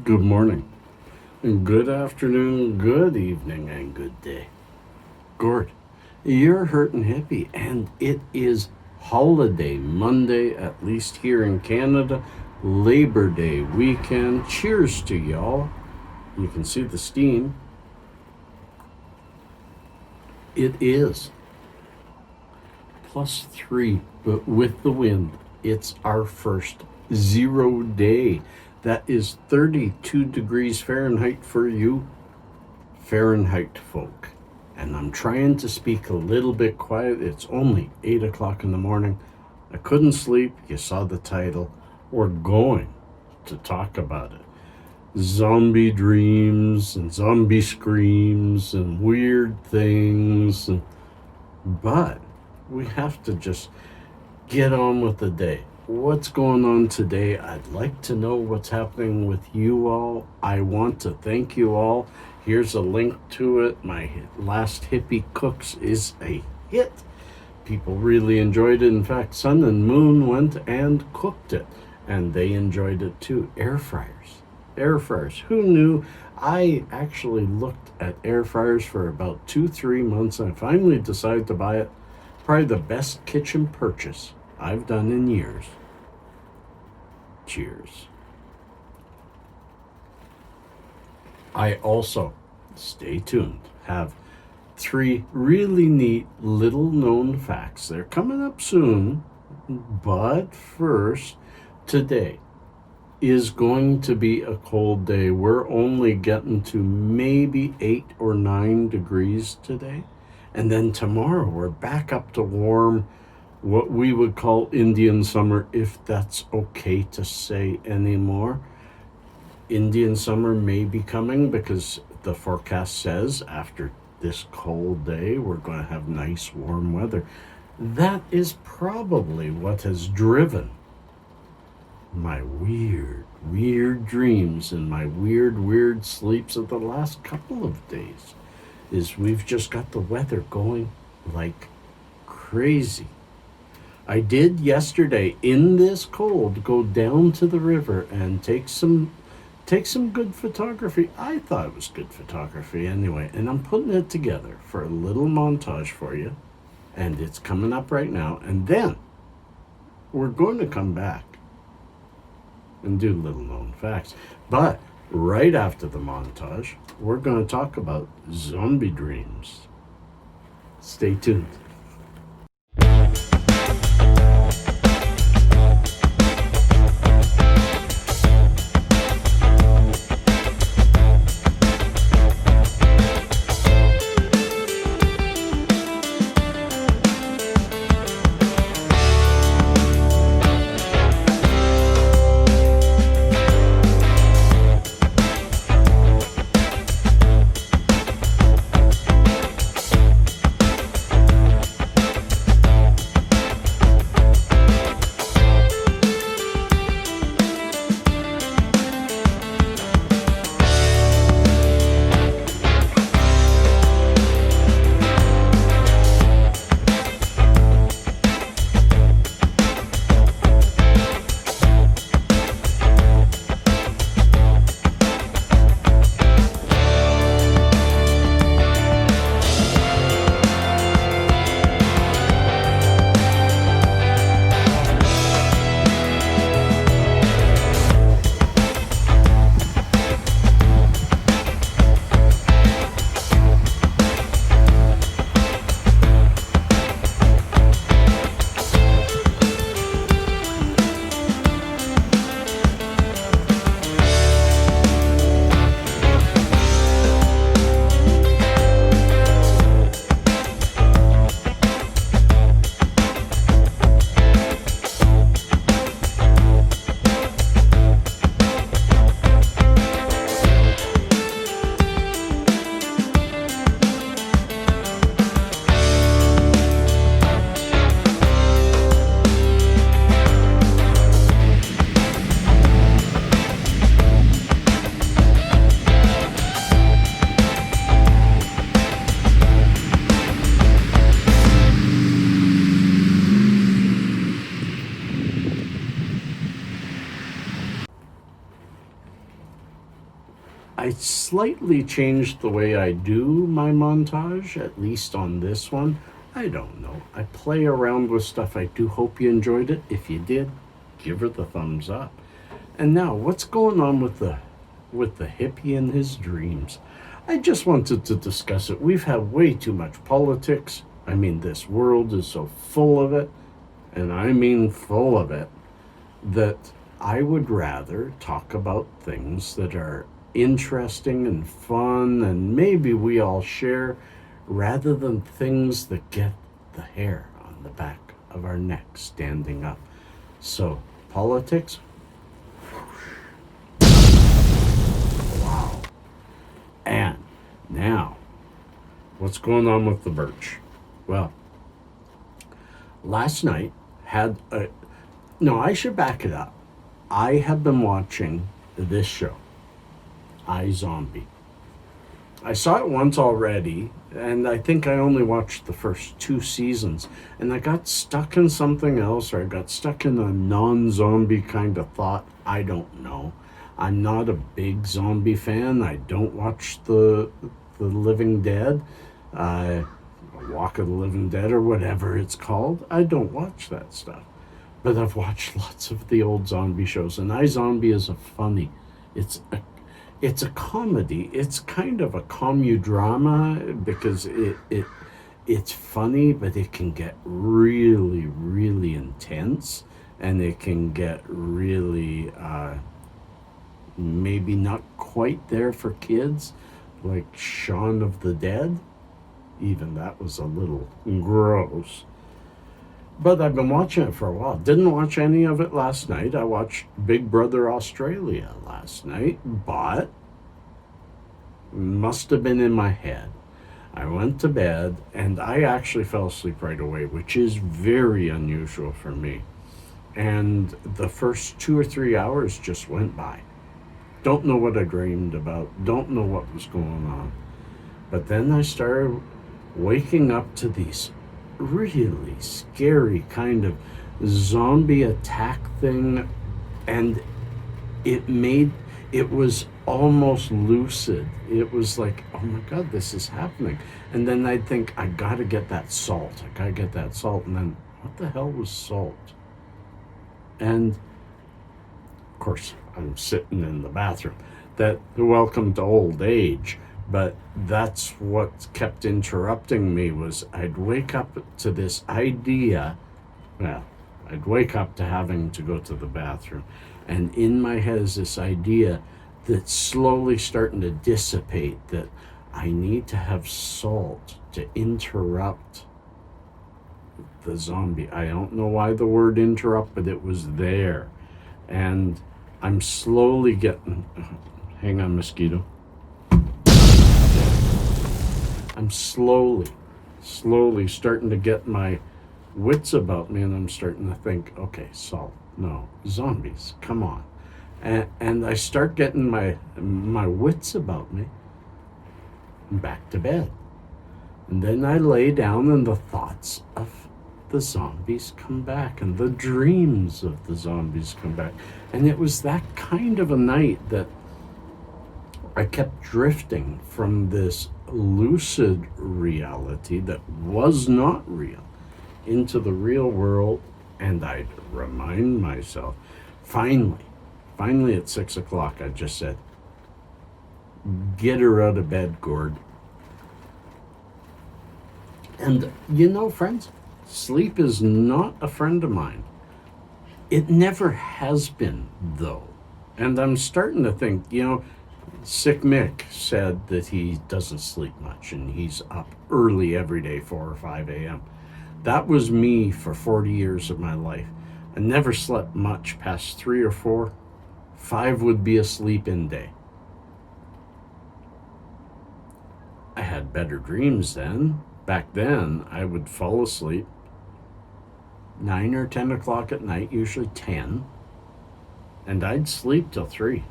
Good morning, good afternoon, good evening, and good day. Gord, you're hurtin' hippie, and it is holiday Monday, at least here in Canada, Labor Day weekend. Cheers to y'all. You can see the steam. It is +3, but with the wind, it's our first 0 day. That is 32 degrees Fahrenheit for you Fahrenheit folk. And I'm trying to speak a little bit quiet. It's only 8 o'clock in the morning. I couldn't sleep. You saw the title. We're going to talk about it. Zombie dreams and zombie screams and weird things. But we have to just get on with the day. What's going on today? I'd like to know what's happening with you all. I want to thank you all. Here's a link to it. My last Hippie Cooks is a hit. People really enjoyed it. In fact, Sun and Moon went and cooked it, and they enjoyed it too. Air fryers. Air fryers. Who knew? I actually looked at air fryers for about 2-3 months, and I finally decided to buy it. Probably the best kitchen purchase I've done in years. Cheers. I also, stay tuned, have 3 really neat little known facts. They're coming up soon, but first, today is going to be a cold day. We're only getting to maybe 8 or 9 degrees today. And then tomorrow we're back up to warm, what we would call Indian summer, if that's okay to say anymore. Indian summer may be coming because the forecast says after this cold day, we're going to have nice warm weather. That is probably what has driven my weird dreams and my weird sleeps of the last couple of days. Is we've just got the weather going like crazy. I did yesterday in this cold go down to the river and take some good photography. I thought it was good photography anyway, and I'm putting it together for a little montage for you, and it's coming up right now. And then we're going to come back and do little known facts. But right after the montage, we're going to talk about zombie dreams. Stay tuned. I slightly changed the way I do my montage, at least on this one. I don't know. I play around with stuff. I do hope you enjoyed it. If you did, give her the thumbs up. And now, what's going on with the hippie and his dreams? I just wanted to discuss it. We've had way too much politics. I mean, this world is so full of it, and I mean full of it, that I would rather talk about things that are interesting and fun and maybe we all share, rather than things that get the hair on the back of our neck standing up. So, politics? Wow. And now, what's going on with the Birch? Well, last night had a... No, I should back it up. I have been watching this show, iZombie. I saw it once already, and I think I only watched the first 2 seasons, and I got stuck in something else, or I got stuck in a non-zombie kind of thought. I don't know. I'm not a big zombie fan. I don't watch the Living Dead, Walk of the Living Dead, or whatever it's called. I don't watch that stuff. But I've watched lots of the old zombie shows, and iZombie is a funny. It's a comedy. It's kind of a comedy-drama because it's funny, but it can get really, really intense, and it can get really maybe not quite there for kids, like Shaun of the Dead. Even that was a little gross. But I've been watching it for a while. Didn't watch any of it last night. I watched Big Brother Australia last night, but must have been in my head. I went to bed, and I actually fell asleep right away, which is very unusual for me. And the first 2 or 3 hours just went by. Don't know what I dreamed about. Don't know what was going on. But then I started waking up to these really scary kind of zombie attack thing, and it was almost lucid. It was like, oh my God, this is happening. And then I'd think, I gotta get that salt. And then, what the hell was salt? And of course, I'm sitting in the bathroom. Welcome to old age. But that's what kept interrupting me, was I'd wake up to this idea. Well, I'd wake up to having to go to the bathroom. And in my head is this idea that's slowly starting to dissipate, that I need to have salt to interrupt the zombie. I don't know why the word interrupt, but it was there. And I'm slowly getting... Hang on, mosquito. I'm slowly starting to get my wits about me, and I'm starting to think, okay, salt, no, zombies, come on. And I start getting my wits about me, and back to bed. And then I lay down, and the thoughts of the zombies come back, and the dreams of the zombies come back. And it was that kind of a night that I kept drifting from this lucid reality that was not real into the real world, and I'd remind myself, finally at 6 o'clock, I just said, get her out of bed, Gord. And you know, friends, sleep is not a friend of mine. It never has been, though. And I'm starting to think, Sick Mick said that he doesn't sleep much, and he's up early every day, 4 or 5 a.m. That was me for 40 years of my life. I never slept much past 3 or 4. 5 would be a sleep-in day. I had better dreams then. Back then, I would fall asleep 9 or 10 o'clock at night, usually 10, and I'd sleep till 3.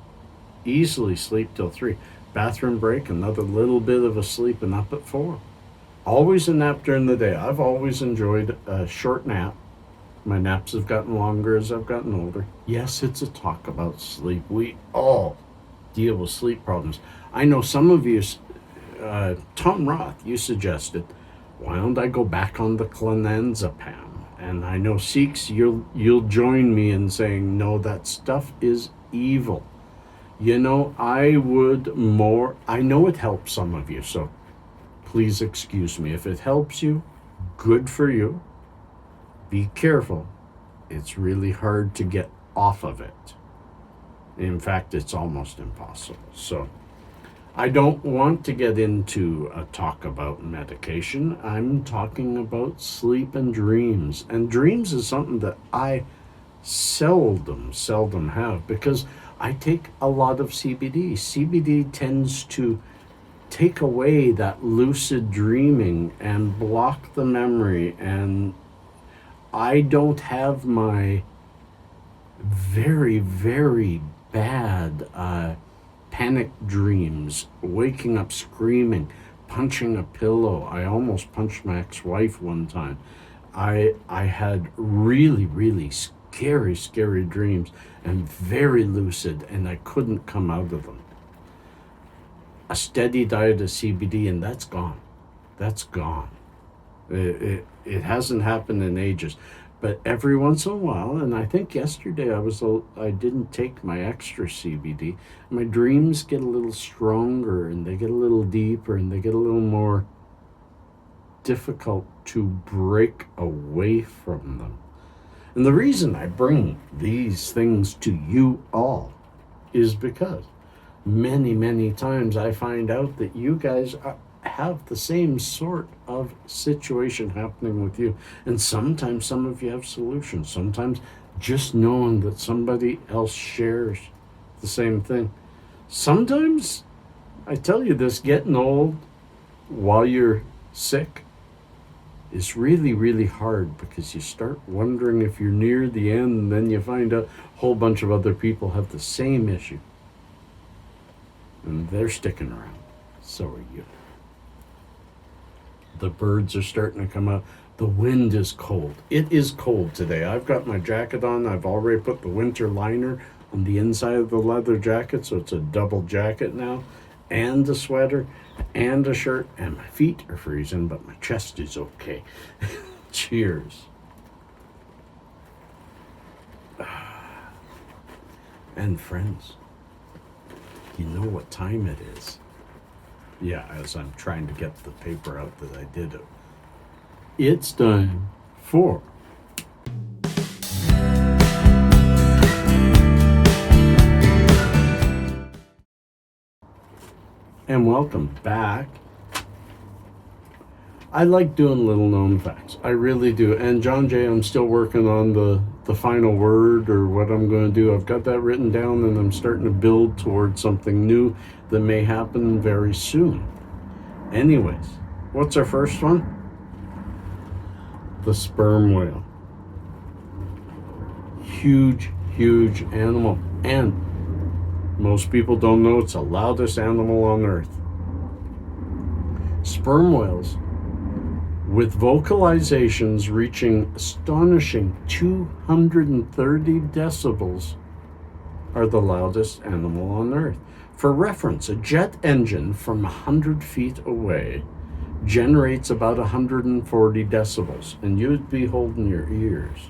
Easily sleep till 3. Bathroom break, another little bit of a sleep, and up at 4. Always a nap during the day. I've always enjoyed a short nap. My naps have gotten longer as I've gotten older. Yes, it's a talk about sleep. We all deal with sleep problems. I know some of you, Tom Roth, you suggested, why don't I go back on the clonazepam? And I know Sikhs, you'll join me in saying, no, that stuff is evil. You know, I know it helps some of you, so please excuse me. If it helps you, good for you. Be careful. It's really hard to get off of it. In fact, it's almost impossible. So I don't want to get into a talk about medication. I'm talking about sleep and dreams. And dreams is something that I seldom have, because I take a lot of CBD. CBD tends to take away that lucid dreaming and block the memory, and I don't have my very, very bad panic dreams, waking up screaming, punching a pillow. I almost punched my ex-wife one time. I had really, really scary dreams, and very lucid, and I couldn't come out of them. A steady diet of CBD, and that's gone. That's gone. It hasn't happened in ages. But every once in a while, and I think yesterday I didn't take my extra CBD. My dreams get a little stronger, and they get a little deeper, and they get a little more difficult to break away from them. And the reason I bring these things to you all is because many times I find out that you guys have the same sort of situation happening with you. And sometimes some of you have solutions. Sometimes just knowing that somebody else shares the same thing. Sometimes, I tell you this, getting old while you're sick is really, really hard, because you start wondering if you're near the end, and then you find out a whole bunch of other people have the same issue. And they're sticking around. So are you. The birds are starting to come out. The wind is cold. It is cold today. I've got my jacket on. I've already put the winter liner on the inside of the leather jacket, so it's a double jacket now, and a sweater, and a shirt, and my feet are freezing, but my chest is okay. Cheers. And friends, you know what time it is. Yeah, as I'm trying to get the paper out that I did it. It's time for and welcome back. I like doing little known facts. I really do. And John Jay, I'm still working on the final word, or what I'm going to do. I've got that written down, and I'm starting to build towards something new that may happen very soon. Anyways, what's our first one? The sperm whale. Huge animal. And most people don't know it's the loudest animal on Earth. Sperm whales, with vocalizations reaching astonishing 230 decibels, are the loudest animal on Earth. For reference, a jet engine from 100 feet away generates about 140 decibels, and you'd be holding your ears.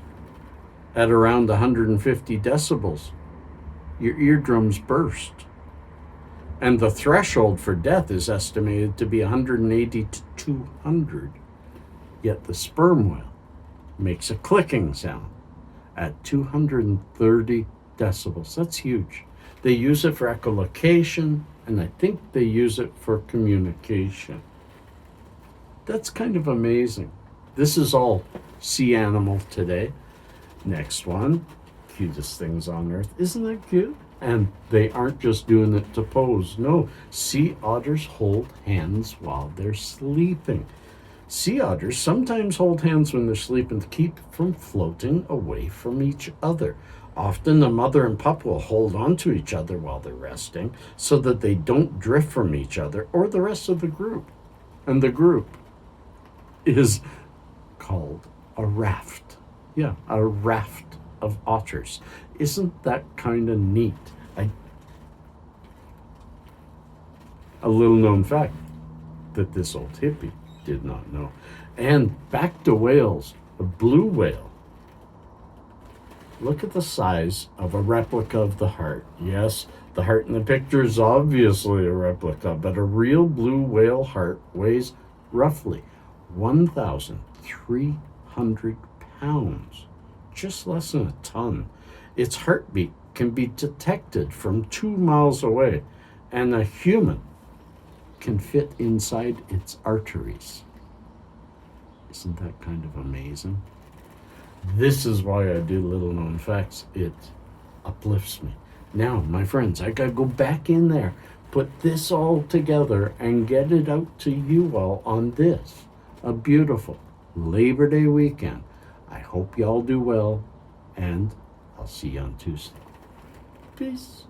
At around 150 decibels, your eardrums burst. And the threshold for death is estimated to be 180 to 200. Yet the sperm whale makes a clicking sound at 230 decibels. That's huge. They use it for echolocation, and I think they use it for communication. That's kind of amazing. This is all sea animal today. Next one, cutest things on Earth. Isn't that cute? And they aren't just doing it to pose. No, sea otters hold hands while they're sleeping. Sea otters sometimes hold hands when they're sleeping to keep from floating away from each other. Often the mother and pup will hold on to each other while they're resting so that they don't drift from each other or the rest of the group. And the group is called a raft. Yeah, a raft of otters. Isn't that kind of neat? A little known fact that this old hippie did not know. And back to whales, a blue whale. Look at the size of a replica of the heart. Yes, the heart in the picture is obviously a replica, but a real blue whale heart weighs roughly 1,300 pounds, just less than a ton. Its heartbeat can be detected from 2 miles away, and a human can fit inside its arteries. Isn't that kind of amazing? This is why I do little known facts. It uplifts me. Now, my friends, I gotta go back in there, put this all together, and get it out to you all on this, a beautiful Labor Day weekend. I hope y'all do well, and I'll see you on Tuesday. Peace.